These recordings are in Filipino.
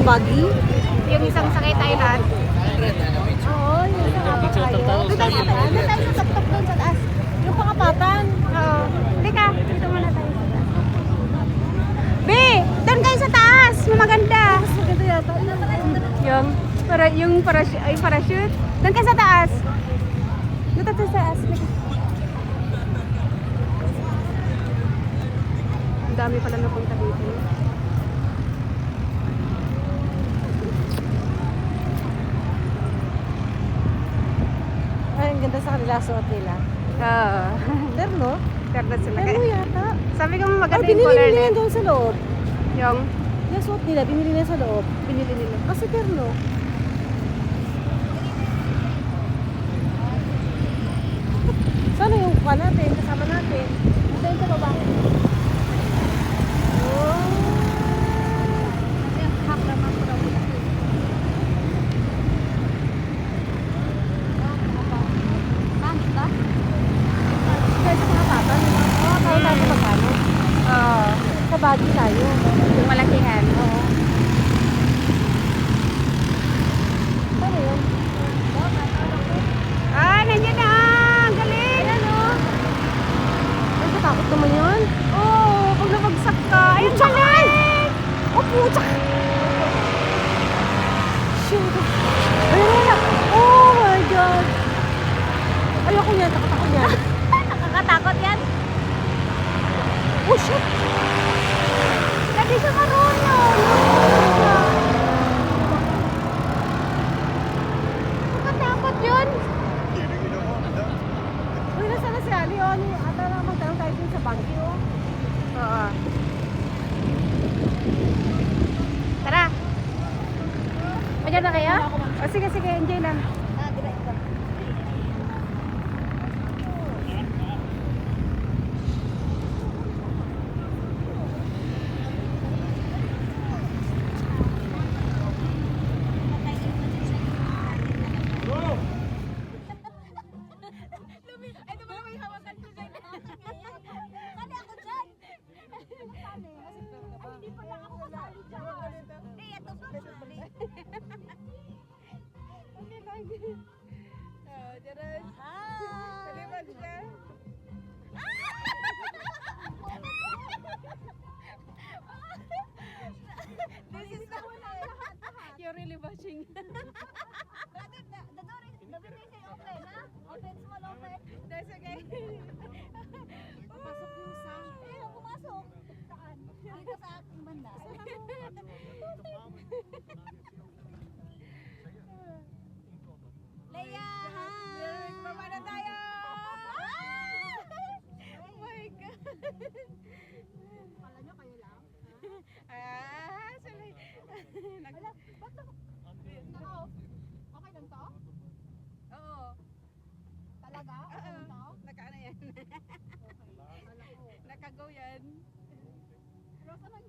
sa buggy? Yung isang sakay tayo lahat. Oo, yung isang apat tayo. Doon tayo sa top doon sa taas. Yung pangapatan. Oo. Teka, dito muna tayo sa taas. Be, doon kayo sa taas. Maganda. Mas maganda yata. Yung parachute. Doon kayo sa taas. Doon tayo sa taas. Ang dami pala napunta dito. Ay, ang ganda sa kanila suot nila. Oo. Terno? Terno sila. Terno yata. Sabi ko Ay, maganda yung binili color nila net. yan doon sa loob. Yung Yung suot nila, binili nila sa loob. binili nila. Kasi terno. Sana yung kuha natin, kasama natin. Doon sa baba. Kaya sa mga papa, tayo tayo magkano? Oo. Sa bagay tayo. Yung malakihan. Oo. Ano yun? Ah, nandiyan na! Ang galing! Ano? Ay, katakot naman yun. Oo, pag nabagsak ka. Ayun, galing! Oh, putak! Shoot! Ayun na! Oh my God! Ayoko niyan, takot ako niyan. Nakakatakot yan. Oh, shit! Lagi siya marunong. Nakakatakot yun. Uy, nasa na si Ali, oh. Ata na magtanong tayo dun sa bangki, oh. Oo. Tara. Madyan na kayo? O sige, sige. Enjoy lang. You're really watching. That's okay. Pasok yung sound. Pumasok. Saan? Dito sa aking banda. Leia! Derek, baba na tayo! Oh my God! Kala nyo kayo lang? Sabi. Wala, ba't naka-off? Okay lang to? Oo. Talaga? Okay lang to? Naka-ano yan? Naka-go yan. Rose, anong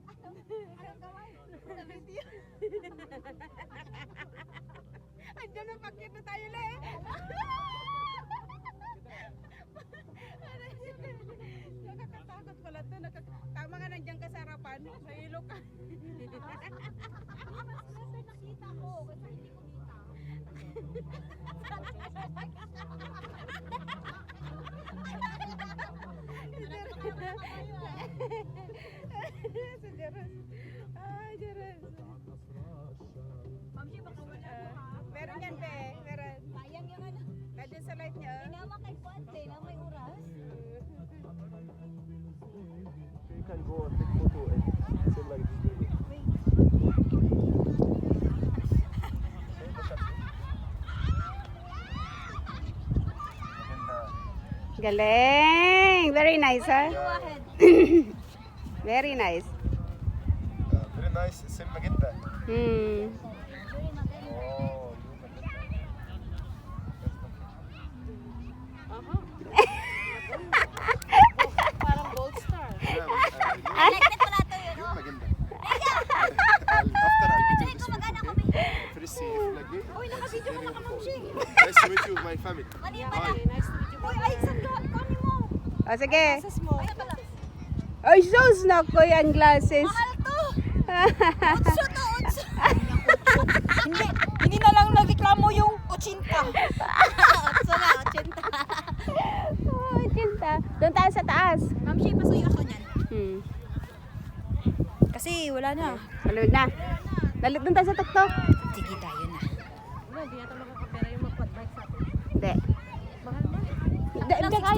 gawin? Sa video. Andiyan na, pakit na tayo le. Nakakatakot pala to. Tama nga nandiyan ka sa harapan. Sa ilo ka. Mas better nakita ko kasi hindi ko kita. Si Jeros. Ay, Jeros. Mamsi, baka wala mo ha? Meron yan, be. Meron. Sayang yung ano. Nandiyan sa light niya. Tinama kay Puente na may oras. You can go and take photo and send like this. Galing! Very nice, ha? Go ahead. Very nice. Very nice. Same magenta. Hmm. Very maganda. Oh, Parang gold star. Elected pala to yun. you oh. magenta. After I'll get you this Magana photo, kami. okay? First see if like it. Uy, naka-video ka na ka, Mamsi. Nice to meet you, my family. Mali Hi. pala. Nice to meet you. Uy, ay, saan ka? Kami mo. O, sige. Glasses mo. Ay, pala. Ay, sus! Nako yan, glasses. Mahal to. Utso to, utso. Hindi na lang nagreklamo yung 80. Sana, 80. Oh, Cinta. Doon tayo sa taas. Ma'am, siya pasuyo ako niyan. Kasi wala na. Salud na. Dalit doon tayo sa tuktok. Sige, tayo na. Wala, hindi yata makakapera yung mag-quad bike sa atin. Hindi. Mahal ba? Hindi,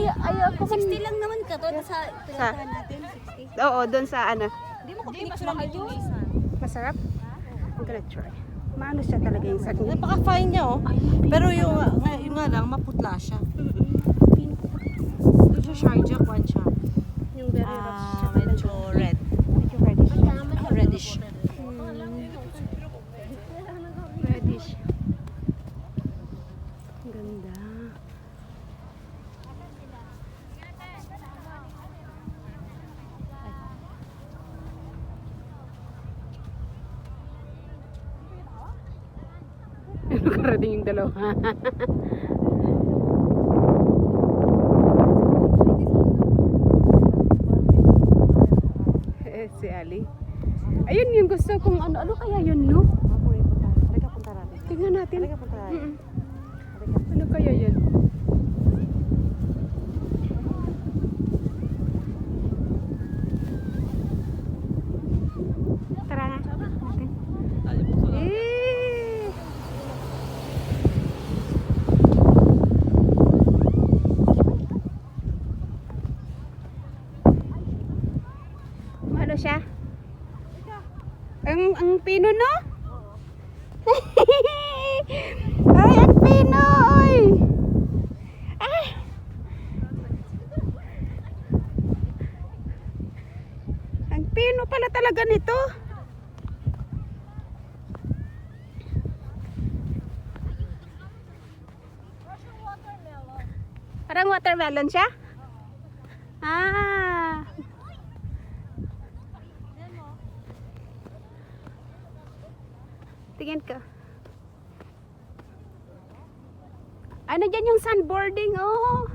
ayaw ko. 60 lang naman ka to sa pinuntahan natin. 60. Oo, doon sa ano. Hindi mo ko pinicturean yun. Masarap. I'm gonna try. Maano siya talaga yung saging. Napaka-fine niya, oh. Pero yung nga lang, maputla siya. Ito siya Sharjah, kwan siya. Yung very rough siya. Medyo red. Medyo reddish. Reddish. Reddish. Ang ganda. Nakarating yung dalawa. Si Ali. Ayun yung gusto kong ano kaya yun, no? Halika, punta natin. Tingnan natin. Halika, punta natin. Ano kaya yun? Tara na. Natin. Eh! Ano siya? Ang pino, no? Ay, ang pino, oy! Ah! Ang pino pala talaga nito. Parang watermelon siya? Ah! Tingin ka. Ano dyan yung sandboarding? Oh.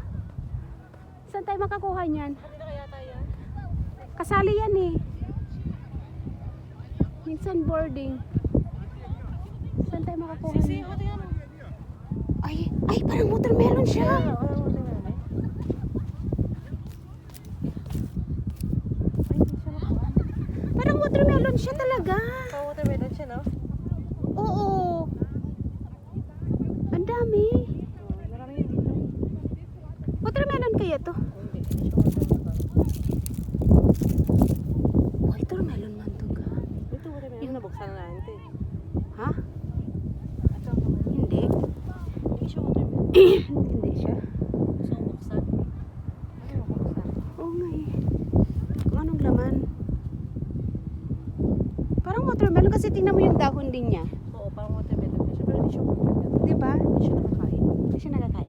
Saan tayo makakuha niyan? Kasali yan eh. Yung sandboarding. Saan tayo makakuha niyan? Ay, parang watermelon siya. Parang watermelon siya talaga. Watermelon siya, no? Oo. Ang dami. Marami yun dito. Watermelon kaya to? Hindi siya watermelon. Watermelon man to ka. Ito, watermelon. Yung nabuksan na natin. Ha? Ito, Hindi. hindi siya watermelon. Hindi siya. Gusto kong buksan. Ano mabuksan? Oo nga eh. Kung anong laman. Parang watermelon kasi tingnan mo yung dahon din niya.